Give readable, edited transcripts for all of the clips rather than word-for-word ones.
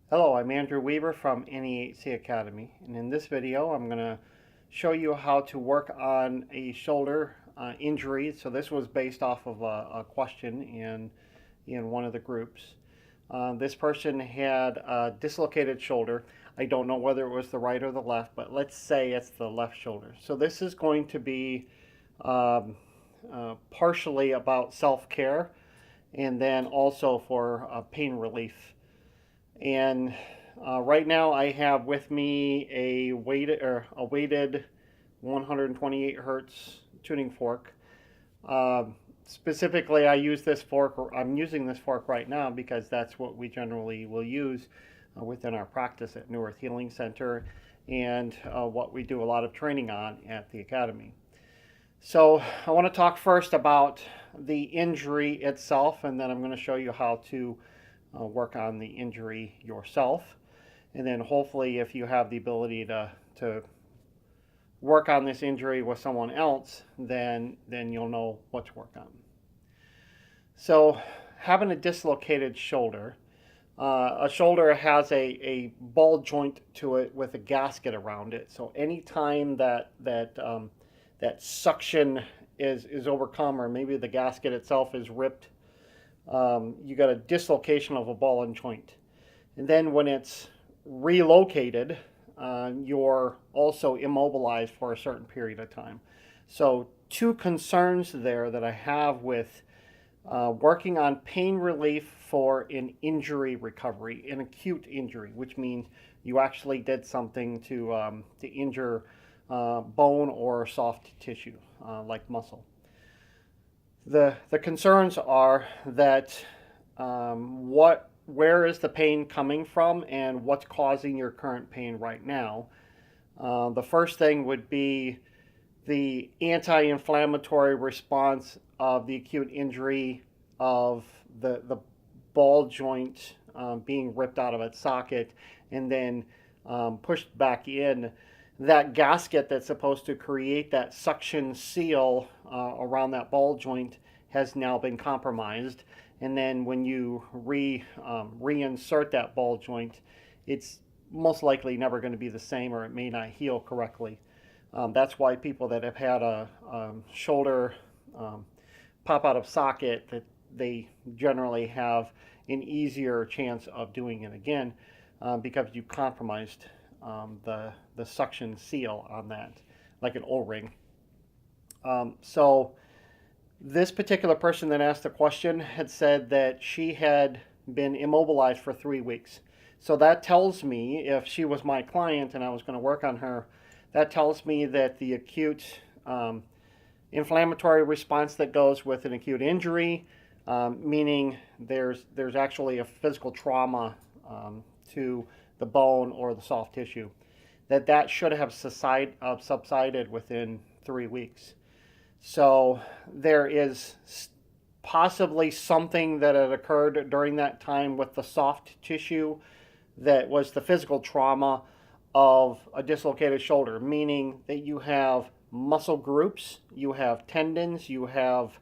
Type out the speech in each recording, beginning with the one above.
Hello, I'm Andrew Weaver from NE8C Academy, and in this video I'm going to show you how to work on a shoulder injury. So this was based off of a question in one of the groups. This person had a dislocated shoulder. I don't know whether it was the right or the left, but let's say it's the left shoulder. So this is going to be partially about self-care and then also for pain relief. And right now I have with me a weighted 128 hertz tuning fork. Uh, Specifically, I use this fork, or I'm using this fork right now because that's what we generally will use within our practice at New Earth Healing Center, and what we do a lot of training on at the Academy. So I want to talk first about the injury itself, and then I'm going to show you how to work on the injury yourself. And then hopefully if you have the ability to work on this injury with someone else, then you'll know what to work on. So having a dislocated shoulder, a shoulder has a ball joint to it with a gasket around it. So anytime that suction is overcome, or maybe the gasket itself is ripped, you got a dislocation of a ball and joint. And then when it's relocated, you're also immobilized for a certain period of time. So two concerns there that I have with working on pain relief for an injury recovery, an acute injury, which means you actually did something to injure bone or soft tissue like muscle. The concerns are that where is the pain coming from and what's causing your current pain right now. The first thing would be the anti-inflammatory response of the acute injury of the ball joint being ripped out of its socket and then pushed back in. That gasket that's supposed to create that suction seal around that ball joint has now been compromised. And then when you reinsert that ball joint, it's most likely never going to be the same, or it may not heal correctly. That's why people that have had a shoulder pop out of socket, that they generally have an easier chance of doing it again because you compromised the suction seal on that, like an O-ring. So this particular person that asked the question had said that she had been immobilized for 3 weeks. So that tells me, if she was my client and I was going to work on her, that tells me that the acute inflammatory response that goes with an acute injury, meaning there's actually a physical trauma to the bone or the soft tissue, that should have subsided within 3 weeks. So there is possibly something that had occurred during that time with the soft tissue that was the physical trauma of a dislocated shoulder, meaning that you have muscle groups, you have tendons, you have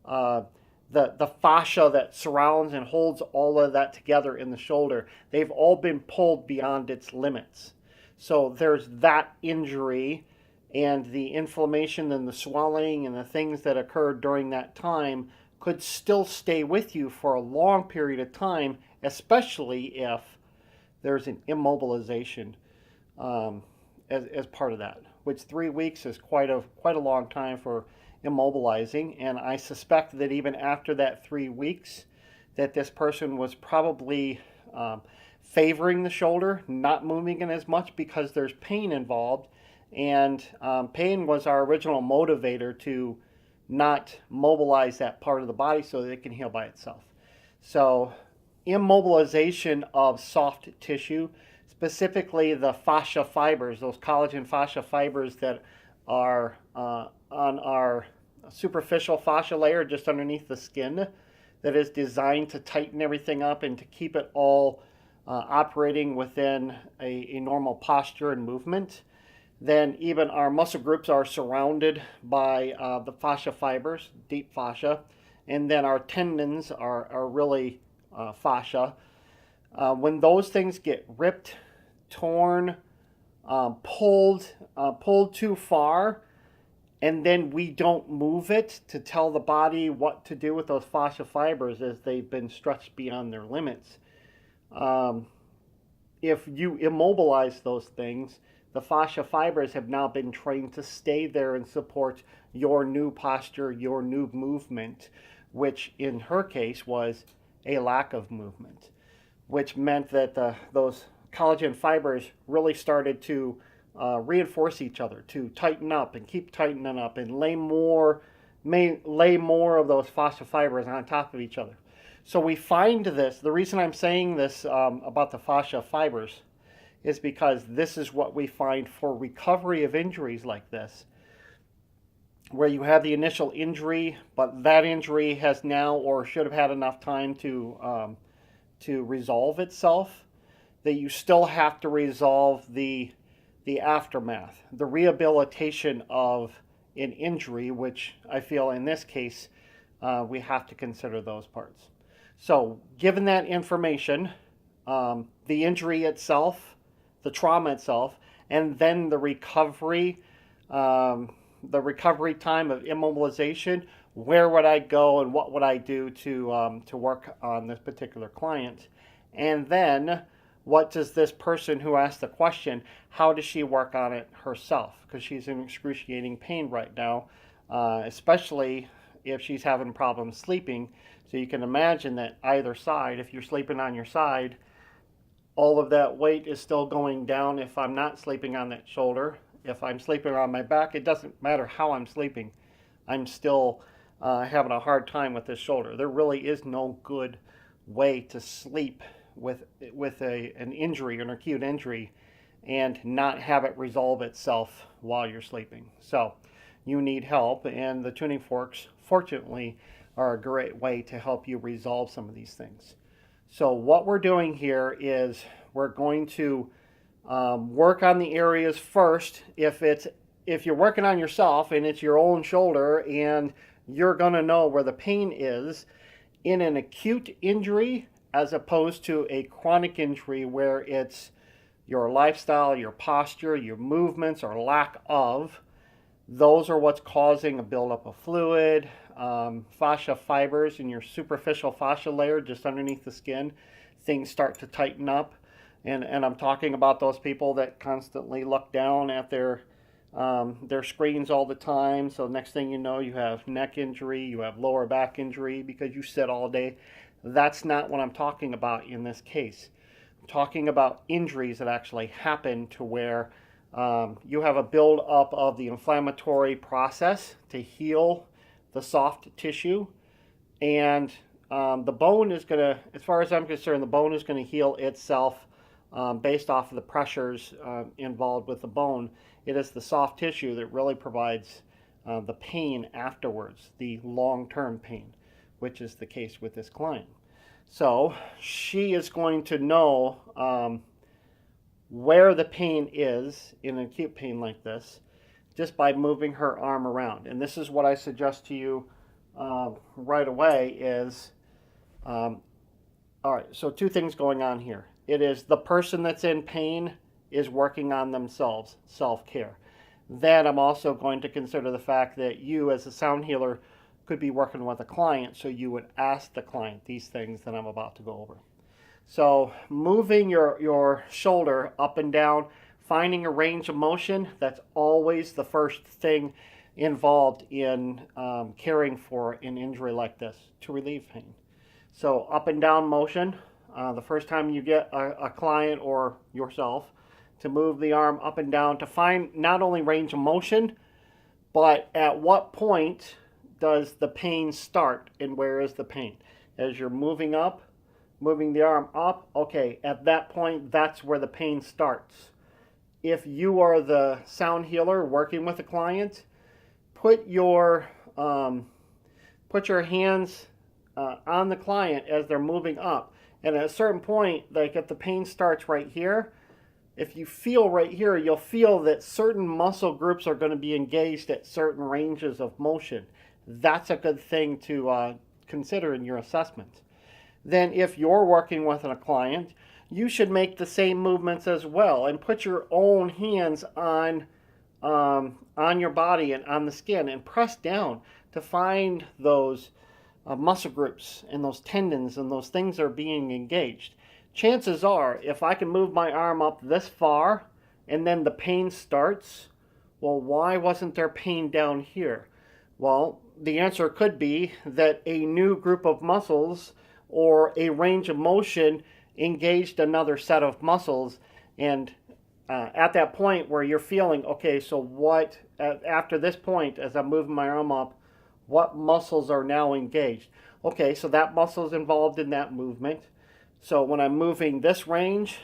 the fascia that surrounds and holds all of that together in the shoulder. They've all been pulled beyond its limits. So there's that injury, and the inflammation and the swelling and the things that occurred during that time could still stay with you for a long period of time, especially if there's an immobilization as part of that, which 3 weeks is quite a long time for immobilizing. And I suspect that even after that 3 weeks, that this person was probably favoring the shoulder, not moving it as much because there's pain involved. And pain was our original motivator to not mobilize that part of the body so that it can heal by itself. So immobilization of soft tissue, specifically the fascia fibers, those collagen fascia fibers that are on our superficial fascia layer just underneath the skin, that is designed to tighten everything up and to keep it all operating within a normal posture and movement. Then even our muscle groups are surrounded by the fascia fibers, deep fascia, and then our tendons are really fascia. When those things get ripped, torn, pulled too far, and then we don't move it to tell the body what to do with those fascia fibers as they've been stretched beyond their limits. Um, if you immobilize those things, the fascia fibers have now been trained to stay there and support your new posture, your new movement, which in her case was a lack of movement, which meant that those collagen fibers really started to reinforce each other, to tighten up and keep tightening up and lay more of those fascia fibers on top of each other. So we find this, the reason I'm saying this about the fascia fibers is because this is what we find for recovery of injuries like this, where you have the initial injury, but that injury has now or should have had enough time to resolve itself, that you still have to resolve the aftermath, the rehabilitation of an injury, which I feel in this case we have to consider those parts. So given that information, the injury itself, the trauma itself, and then the recovery time of immobilization, where would I go and what would I do to work on this particular client? And then what does this person who asked the question, how does she work on it herself? Because she's in excruciating pain right now, especially if she's having problems sleeping. So you can imagine that either side, if you're sleeping on your side, all of that weight is still going down if I'm not sleeping on that shoulder. If I'm sleeping on my back, it doesn't matter how I'm sleeping. I'm still having a hard time with this shoulder. There really is no good way to sleep with an injury, an acute injury, and not have it resolve itself while you're sleeping. So you need help, and the tuning forks, fortunately, are a great way to help you resolve some of these things. So what we're doing here is we're going to work on the areas first. If you're working on yourself and it's your own shoulder and you're going to know where the pain is in an acute injury as opposed to a chronic injury where it's your lifestyle, your posture, your movements, or lack of. Those are what's causing a buildup of fluid, fascia fibers in your superficial fascia layer just underneath the skin. Things start to tighten up. And I'm talking about those people that constantly look down at their screens all the time. So next thing you know, you have neck injury, you have lower back injury because you sit all day. That's not what I'm talking about in this case. I'm talking about injuries that actually happen to where you have a buildup of the inflammatory process to heal the soft tissue, and the bone is going to, as far as I'm concerned, the bone is going to heal itself based off of the pressures involved with the bone. It is the soft tissue that really provides the pain afterwards, the long-term pain, which is the case with this client. So she is going to know where the pain is in an acute pain like this just by moving her arm around. And this is what I suggest to you right away is, all right, so two things going on here. It is the person that's in pain is working on themselves, self-care. Then I'm also going to consider the fact that you as a sound healer could be working with a client, so you would ask the client these things that I'm about to go over. So moving your shoulder up and down, finding a range of motion, that's always the first thing involved in caring for an injury like this to relieve pain. So up and down motion, the first time you get a client or yourself to move the arm up and down to find not only range of motion, but at what point does the pain start and where is the pain? As you're moving up, moving the arm up, okay, at that point, that's where the pain starts. If you are the sound healer working with a client, put your hands on the client as they're moving up. And at a certain point, like if the pain starts right here, if you feel right here, you'll feel that certain muscle groups are going to be engaged at certain ranges of motion. That's a good thing to consider in your assessment. then if you're working with a client, you should make the same movements as well and put your own hands on your body and on the skin and press down to find those muscle groups and those tendons and those things are being engaged. Chances are, if I can move my arm up this far and then the pain starts, well, why wasn't there pain down here? Well, the answer could be that a new group of muscles or a range of motion engaged another set of muscles, and at that point where you're feeling, okay, so what, after this point, as I'm moving my arm up, what muscles are now engaged? Okay, so that muscle is involved in that movement. So when I'm moving this range,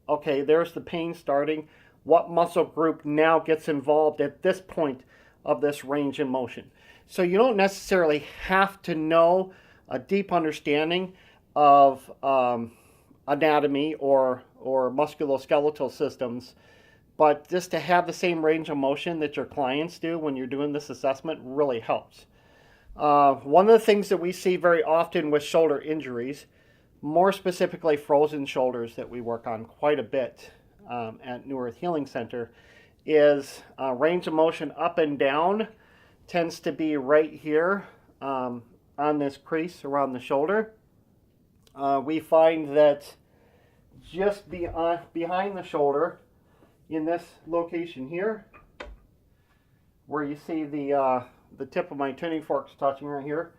okay, there's the pain starting. What muscle group now gets involved at this point of this range in motion? So you don't necessarily have to know a deep understanding of anatomy or musculoskeletal systems, but just to have the same range of motion that your clients do when you're doing this assessment really helps. One of the things that we see very often with shoulder injuries, more specifically frozen shoulders that we work on quite a bit at New Earth Healing Center, is range of motion up and down tends to be right here on this crease around the shoulder. We find that just behind the shoulder, in this location here, where you see the tip of my tuning forks touching right here,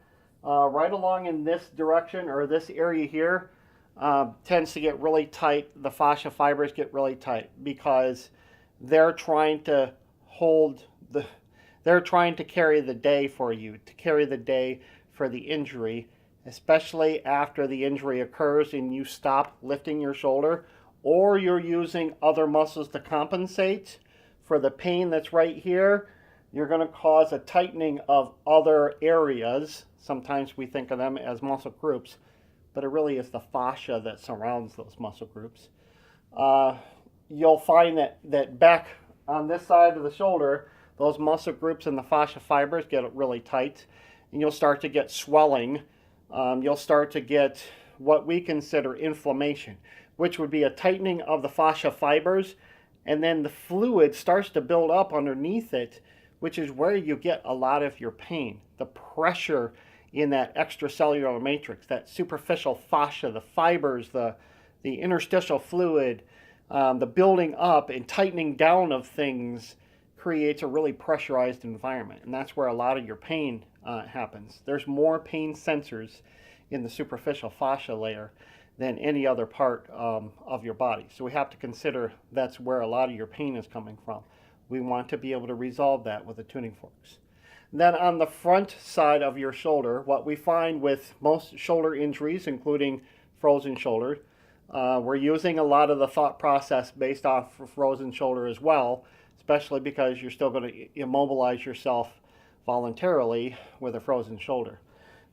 right along in this direction or this area here, tends to get really tight. The fascia fibers get really tight because they're trying to they're trying to carry the day for you, to carry the day for the injury, especially after the injury occurs and you stop lifting your shoulder, or you're using other muscles to compensate for the pain that's right here. You're going to cause a tightening of other areas. Sometimes we think of them as muscle groups, but it really is the fascia that surrounds those muscle groups. You'll find that back on this side of the shoulder, those muscle groups and the fascia fibers get really tight, and you'll start to get swelling. You'll start to get what we consider inflammation, which would be a tightening of the fascia fibers, and then the fluid starts to build up underneath it, which is where you get a lot of your pain. The pressure in that extracellular matrix, that superficial fascia, the fibers, the interstitial fluid, the building up and tightening down of things creates a really pressurized environment, and that's where a lot of your pain happens. There's more pain sensors in the superficial fascia layer than any other part of your body. So we have to consider that's where a lot of your pain is coming from. We want to be able to resolve that with the tuning forks. Then on the front side of your shoulder, what we find with most shoulder injuries, including frozen shoulder, we're using a lot of the thought process based off of frozen shoulder as well, especially because you're still going to immobilize yourself voluntarily with a frozen shoulder.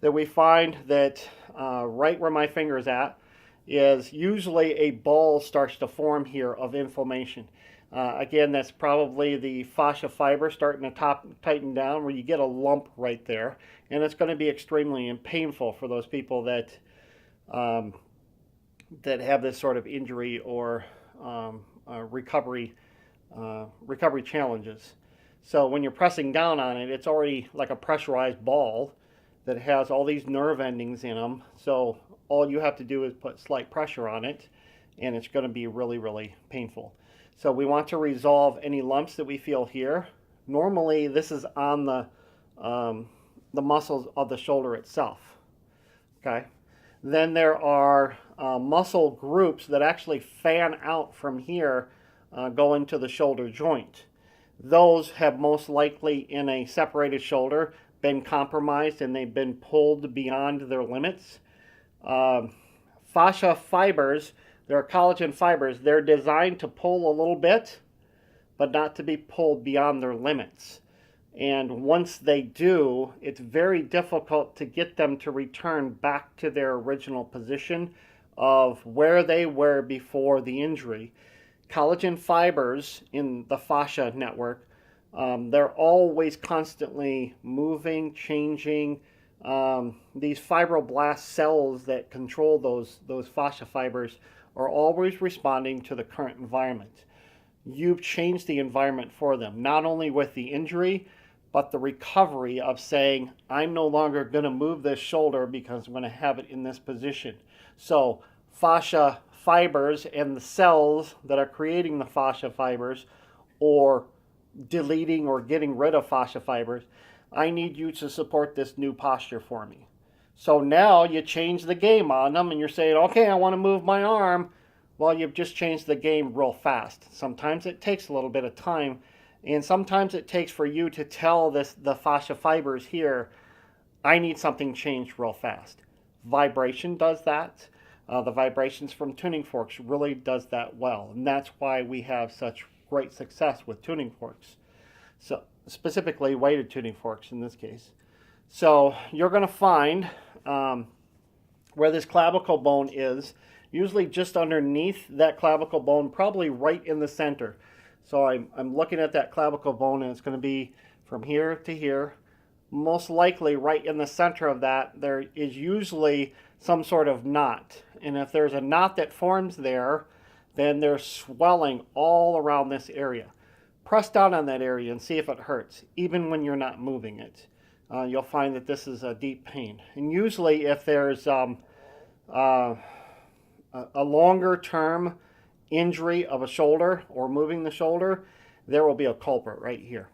That we find that right where my finger is at is usually a ball starts to form here of inflammation. Again, that's probably the fascia fiber starting to tighten down, where you get a lump right there, and it's going to be extremely painful for those people that that have this sort of injury or recovery challenges. So when you're pressing down on it, it's already like a pressurized ball that has all these nerve endings in them. So all you have to do is put slight pressure on it, and it's going to be really, really painful. So we want to resolve any lumps that we feel here. Normally, this is on the muscles of the shoulder itself. Okay. Then there are muscle groups that actually fan out from here, going to the shoulder joint. Those have most likely, in a separated shoulder, been compromised and they've been pulled beyond their limits. Fascia fibers, they're collagen fibers. They're designed to pull a little bit, but not to be pulled beyond their limits. And once they do, it's very difficult to get them to return back to their original position of where they were before the injury. Collagen fibers in the fascia network, they're always constantly moving, changing, These fibroblast cells that control those fascia fibers are always responding to the current environment. You've changed the environment for them, not only with the injury, but the recovery of saying, I'm no longer going to move this shoulder because I'm going to have it in this position. So fascia fibers and the cells that are creating the fascia fibers, or deleting or getting rid of fascia fibers, I need you to support this new posture for me. So now you change the game on them and you're saying, okay, I want to move my arm. Well, you've just changed the game real fast. Sometimes it takes a little bit of time, and sometimes it takes for you to tell the fascia fibers here, I need something changed real fast. Vibration does that. The vibrations from tuning forks really does that well, and that's why we have such great success with tuning forks. So specifically weighted tuning forks in this case. So you're going to find where this clavicle bone is, usually just underneath that clavicle bone, probably right in the center. So I'm looking at that clavicle bone, and it's going to be from here to here. Most likely right in the center of that, there is usually some sort of knot. And if there's a knot that forms there, then there's swelling all around this area. Press down on that area and see if it hurts, even when you're not moving it. You'll find that this is a deep pain. And usually if there's a longer term injury of a shoulder or moving the shoulder, there will be a culprit right here.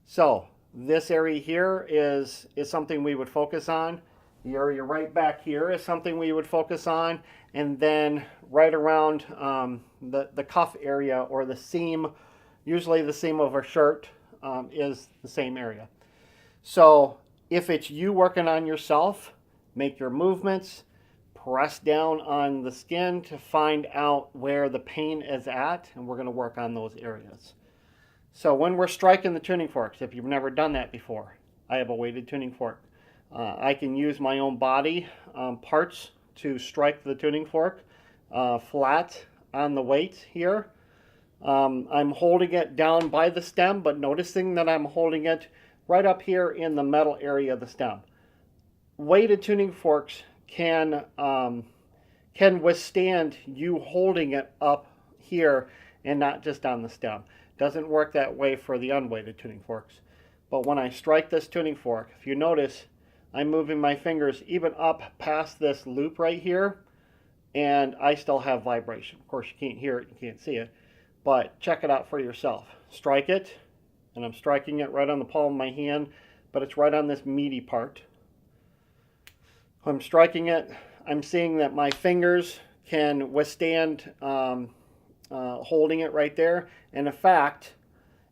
So this area here is something we would focus on. The area right back here is something we would focus on. And then right around the cuff area, or the seam, usually the seam of a shirt, is the same area. So if it's you working on yourself, make your movements, press down on the skin to find out where the pain is at, and we're going to work on those areas. So when we're striking the tuning forks, if you've never done that before, I have a weighted tuning fork. I can use my own body parts to strike the tuning fork flat on the weight here. I'm holding it down by the stem, but noticing that I'm holding it right up here in the metal area of the stem. Weighted tuning forks can withstand you holding it up here and not just on the stem. Doesn't work that way for the unweighted tuning forks. But when I strike this tuning fork, if you notice, I'm moving my fingers even up past this loop right here, and I still have vibration. Of course, you can't hear it, you can't see it, but check it out for yourself. Strike it, and I'm striking it right on the palm of my hand, but it's right on this meaty part. I'm striking it, I'm seeing that my fingers can withstand holding it right there. And in fact,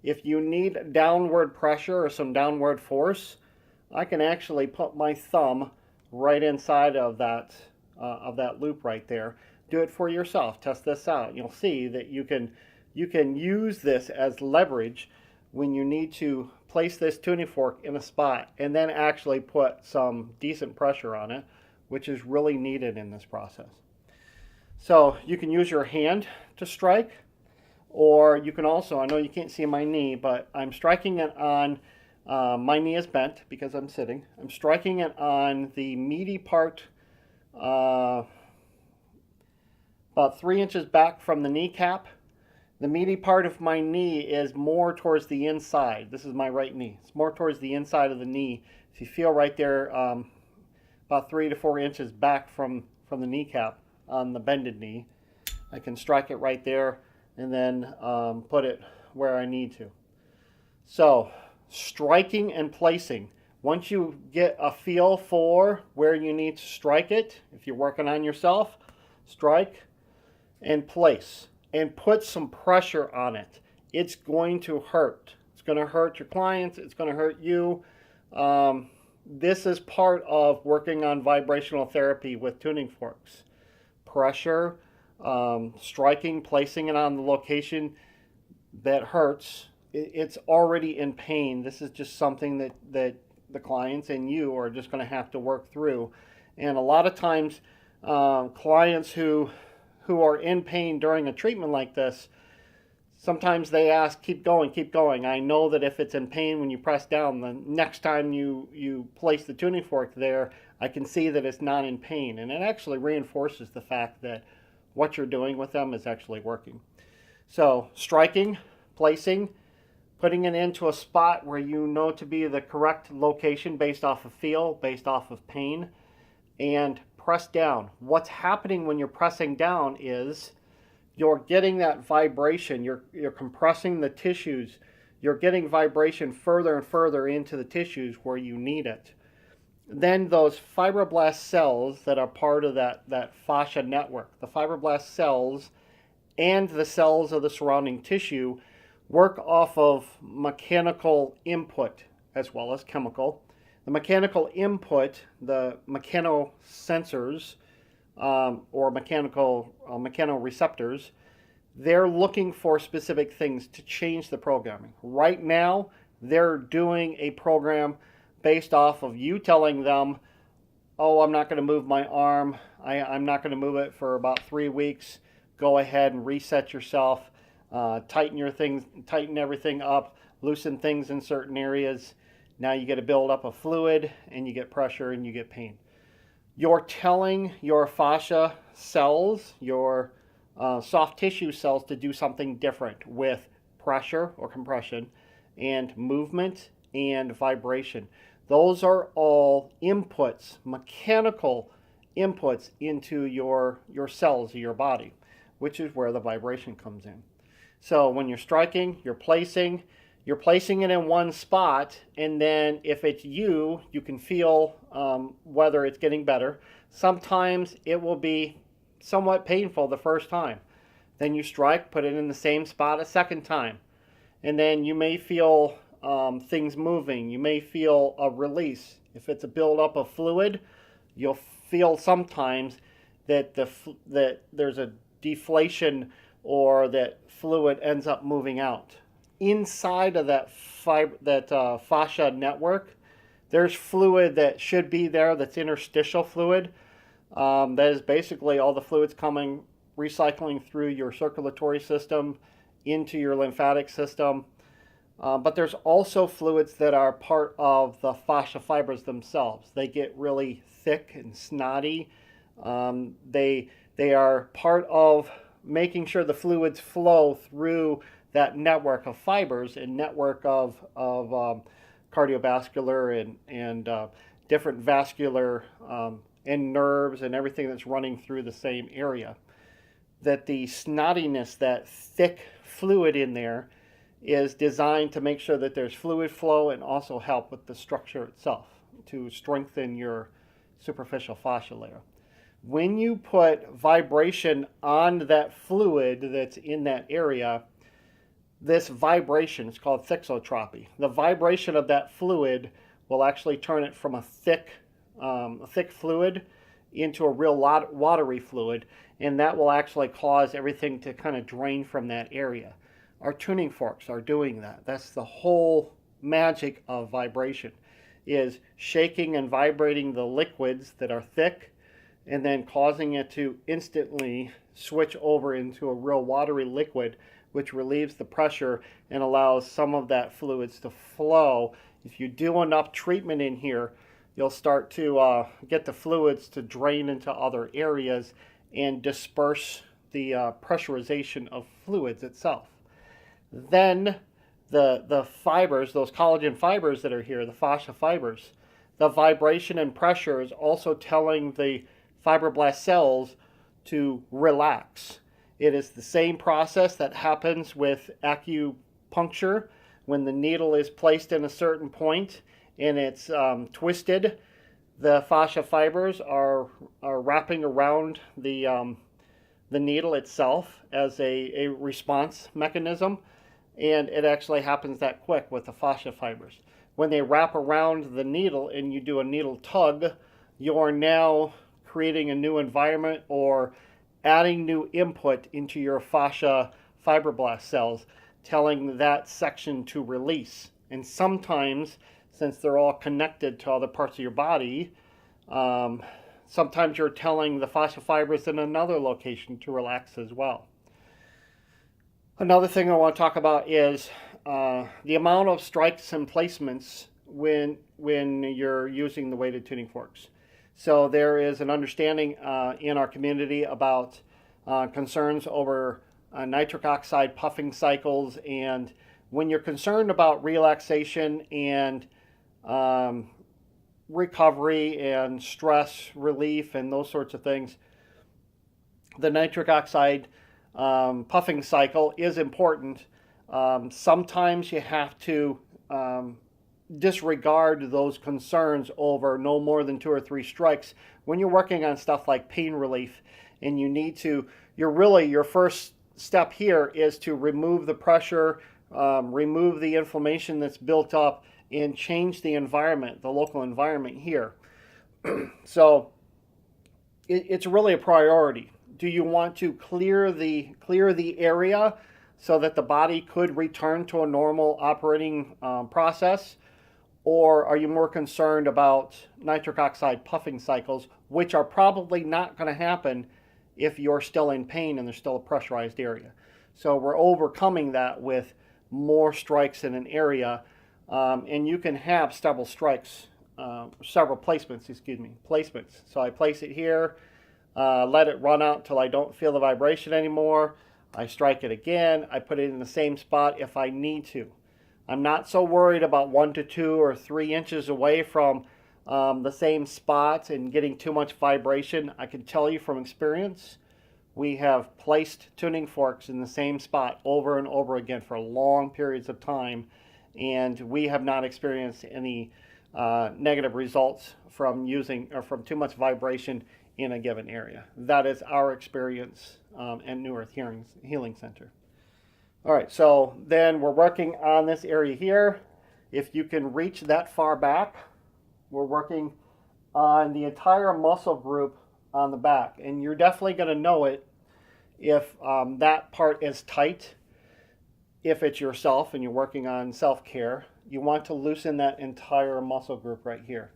if you need downward pressure or some downward force, I can actually put my thumb right inside of that loop right there. Do it for yourself. Test this out. You'll see that you can use this as leverage when you need to place this tuning fork in a spot and then actually put some decent pressure on it, which is really needed in this process. So you can use your hand to strike, or you can also, I know you can't see my knee, but I'm striking it on, my knee is bent because I'm sitting. I'm striking it on the meaty part, about 3 inches back from the kneecap. The meaty part of my knee is more towards the inside. This is my right knee. It's more towards the inside of the knee. If you feel right there, about 3 to 4 inches back from the kneecap on the bended knee, I can strike it right there and then put it where I need to. So striking and placing. Once you get a feel for where you need to strike it, if you're working on yourself, strike and place and put some pressure on it. It's going to hurt. It's going to hurt your clients. It's going to hurt you. This is part of working on vibrational therapy with tuning forks. Pressure, striking, placing it on the location that hurts. It's already in pain. This is just something that the clients and you are just going to have to work through. And a lot of times, clients who are in pain during a treatment like this Sometimes they ask, keep going, keep going. I know that if it's in pain when you press down, the next time you place the tuning fork there, I can see that it's not in pain. And it actually reinforces the fact that what you're doing with them is actually working. So striking, placing, putting it into a spot where you know to be the correct location based off of feel, based off of pain, and press down. What's happening when you're pressing down is you're getting that vibration, you're compressing the tissues, you're getting vibration further and further into the tissues where you need it. Then those fibroblast cells that are part of that fascia network, the fibroblast cells and the cells of the surrounding tissue work off of mechanical input as well as chemical. The mechanical input, the mechanosensors, or mechanoreceptors, they're looking for specific things to change the programming. Right now, they're doing a program based off of you telling them, oh, I'm not going to move my arm. I'm not going to move it for about 3 weeks. Go ahead and reset yourself. Tighten everything up, loosen things in certain areas. Now you get a buildup of fluid, and you get pressure, and you get pain. You're telling your fascia cells, your soft tissue cells, to do something different with pressure or compression and movement and vibration. Those are all inputs, mechanical inputs into your cells of your body, which is where the vibration comes in. So when you're striking, you're placing it in one spot, and then if it's you can feel whether it's getting better. Sometimes it will be somewhat painful the first time. Then you strike, put it in the same spot a second time, and then you may feel things moving. You may feel a release. If it's a buildup of fluid, you'll feel sometimes that that there's a deflation or that fluid ends up moving out. Inside of that fascia network, there's fluid that should be there, that's interstitial fluid. That is basically all the fluids recycling through your circulatory system into your lymphatic system. But there's also fluids that are part of the fascia fibers themselves. They get really thick and snotty. They are part of making sure the fluids flow through that network of fibers and network of cardiovascular and different vascular and nerves and everything that's running through the same area. That the snottiness, that thick fluid in there, is designed to make sure that there's fluid flow and also help with the structure itself to strengthen your superficial fascia layer. When you put vibration on that fluid that's in that area, this vibration is called thixotropy. The vibration of that fluid will actually turn it from a thick fluid into a real watery fluid, and that will actually cause everything to kind of drain from that area. Our tuning forks are doing that. That's the whole magic of vibration, is shaking and vibrating the liquids that are thick and then causing it to instantly switch over into a real watery liquid, which relieves the pressure and allows some of that fluids to flow. If you do enough treatment in here, you'll start to get the fluids to drain into other areas and disperse the pressurization of fluids itself. Then the fibers, those collagen fibers that are here, the fascia fibers, the vibration and pressure is also telling the fibroblast cells to relax. It is the same process that happens with acupuncture. When the needle is placed in a certain point and it's twisted, the fascia fibers are wrapping around the needle itself as a response mechanism, and it actually happens that quick with the fascia fibers. When they wrap around the needle and you do a needle tug, you're now creating a new environment or adding new input into your fascia fibroblast cells, telling that section to release. And sometimes, since they're all connected to other parts of your body, sometimes you're telling the fascia fibers in another location to relax as well. Another thing I want to talk about is the amount of strikes and placements when you're using the weighted tuning forks. So there is an understanding in our community about concerns over nitric oxide puffing cycles, and when you're concerned about relaxation and recovery and stress relief and those sorts of things, the nitric oxide puffing cycle is important. Sometimes you have to disregard those concerns over no more than 2 or 3 strikes when you're working on stuff like pain relief, and your first step here is to remove the pressure, remove the inflammation that's built up, and change the environment, the local environment here. So it's really a priority. Do you want to clear the area so that the body could return to a normal operating process? Or are you more concerned about nitric oxide puffing cycles, which are probably not going to happen if you're still in pain and there's still a pressurized area? So we're overcoming that with more strikes in an area, and you can have several strikes, several placements. So I place it here, let it run out till I don't feel the vibration anymore. I strike it again. I put it in the same spot if I need to. I'm not so worried about 1 to 2 or 3 inches away from the same spot and getting too much vibration. I can tell you from experience, we have placed tuning forks in the same spot over and over again for long periods of time, and we have not experienced any negative results from using or from too much vibration in a given area. That is our experience at New Earth Healing Center. All right, so then we're working on this area here. If you can reach that far back, we're working on the entire muscle group on the back. And you're definitely going to know it if that part is tight. If it's yourself and you're working on self-care, you want to loosen that entire muscle group right here.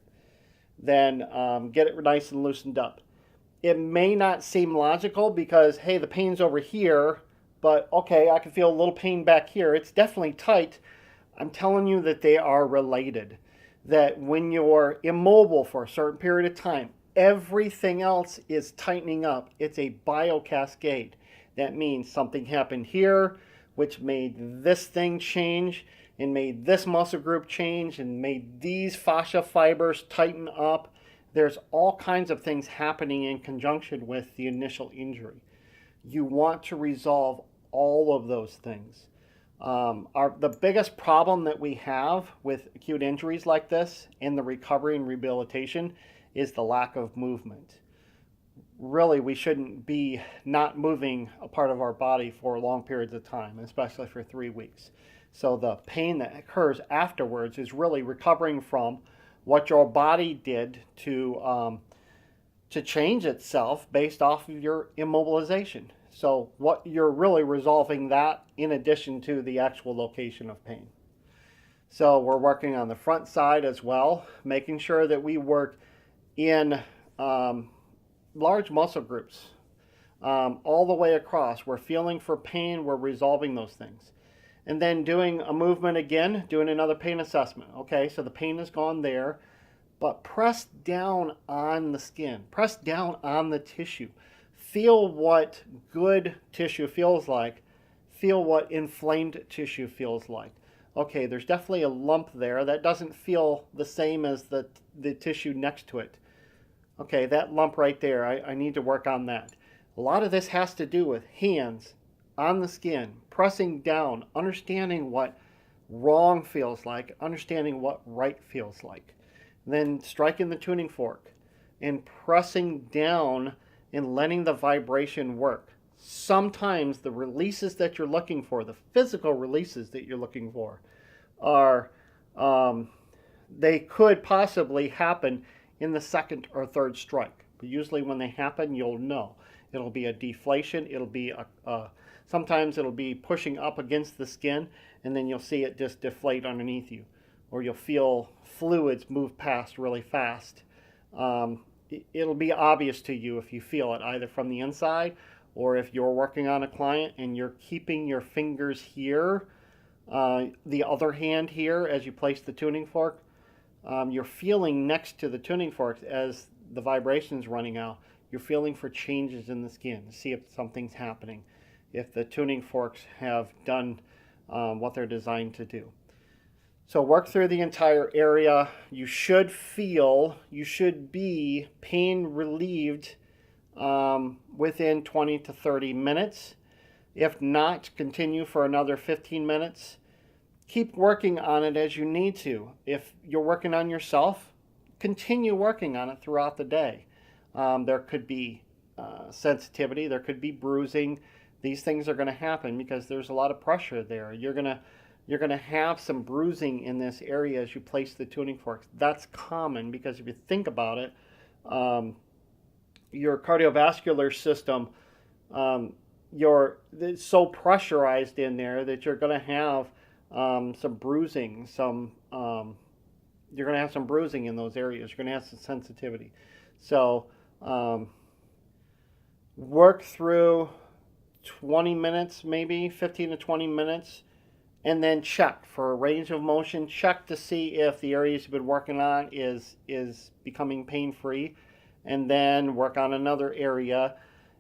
Then get it nice and loosened up. It may not seem logical because, hey, the pain's over here, but okay, I can feel a little pain back here. It's definitely tight. I'm telling you that they are related. That when you're immobile for a certain period of time, everything else is tightening up. It's a biocascade. That means something happened here, which made this thing change, and made this muscle group change, and made these fascia fibers tighten up. There's all kinds of things happening in conjunction with the initial injury. You want to resolve all of those things. The biggest problem that we have with acute injuries like this in the recovery and rehabilitation is the lack of movement. Really, we shouldn't be not moving a part of our body for long periods of time, especially for 3 weeks. So the pain that occurs afterwards is really recovering from what your body did to change itself based off of your immobilization. So what you're really resolving that in addition to the actual location of pain. So we're working on the front side as well, making sure that we work in large muscle groups all the way across. We're feeling for pain, we're resolving those things. And then doing a movement again, doing another pain assessment. Okay, so the pain is gone there, but press down on the skin, press down on the tissue. Feel what good tissue feels like. Feel what inflamed tissue feels like. Okay, there's definitely a lump there. That doesn't feel the same as the tissue next to it. Okay, that lump right there, I need to work on that. A lot of this has to do with hands on the skin, pressing down, understanding what wrong feels like, understanding what right feels like. Then striking the tuning fork and pressing down and letting the vibration work. Sometimes the releases that you're looking for, the physical releases that you're looking for, are they could possibly happen in the second or third strike. But usually when they happen, you'll know. It'll be a deflation. It'll be sometimes it'll be pushing up against the skin, and then you'll see it just deflate underneath you, or you'll feel fluids move past really fast. It'll be obvious to you if you feel it either from the inside or if you're working on a client and you're keeping your fingers here, the other hand here as you place the tuning fork, you're feeling next to the tuning forks as the vibration's running out. You're feeling for changes in the skin to see if something's happening, if the tuning forks have done what they're designed to do. So work through the entire area. You should be pain relieved within 20 to 30 minutes. If not, continue for another 15 minutes. Keep working on it as you need to. If you're working on yourself, continue working on it throughout the day. There could be sensitivity, there could be bruising. These things are going to happen because there's a lot of pressure there. You're going to have some bruising in this area as you place the tuning forks. That's common because if you think about it, your cardiovascular system, it's so pressurized in there that you're going to have some bruising. You're going to have some bruising in those areas. You're going to have some sensitivity. So work through 20 minutes, maybe 15 to 20 minutes, and then check for a range of motion. Check to see if the areas you've been working on is becoming pain-free, and then work on another area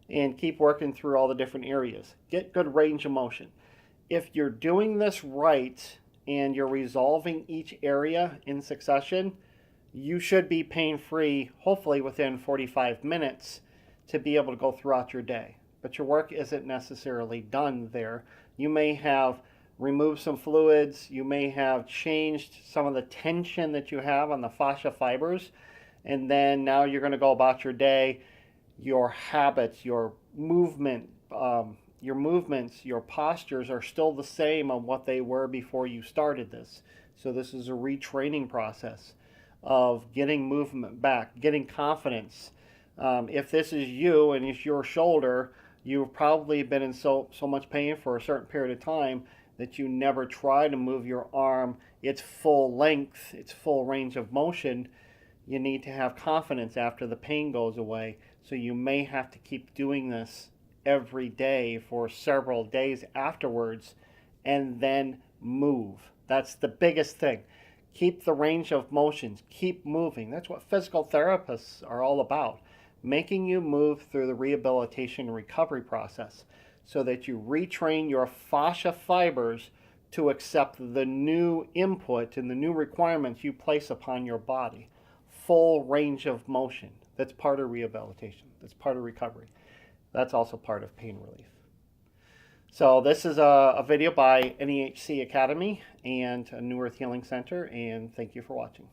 and keep working through all the different areas. Get good range of motion. If you're doing this right and you're resolving each area in succession, you should be pain-free, hopefully within 45 minutes, to be able to go throughout your day. But your work isn't necessarily done there. You may have removed some fluids, you may have changed some of the tension that you have on the fascia fibers, and then now you're going to go about your day. Your habits, your movements, your postures are still the same on what they were before you started this. So this is a retraining process of getting movement back, getting confidence. If this is you and it's your shoulder, you've probably been in so much pain for a certain period of time that you never try to move your arm its full length, its full range of motion. You need to have confidence after the pain goes away. So you may have to keep doing this every day for several days afterwards and then move. That's the biggest thing. Keep the range of motions. Keep moving. That's what physical therapists are all about. Making you move through the rehabilitation and recovery process so that you retrain your fascia fibers to accept the new input and the new requirements you place upon your body. Full range of motion. That's part of rehabilitation. That's part of recovery. That's also part of pain relief. So this is a video by NEHC Academy and New Earth Healing Center, and thank you for watching.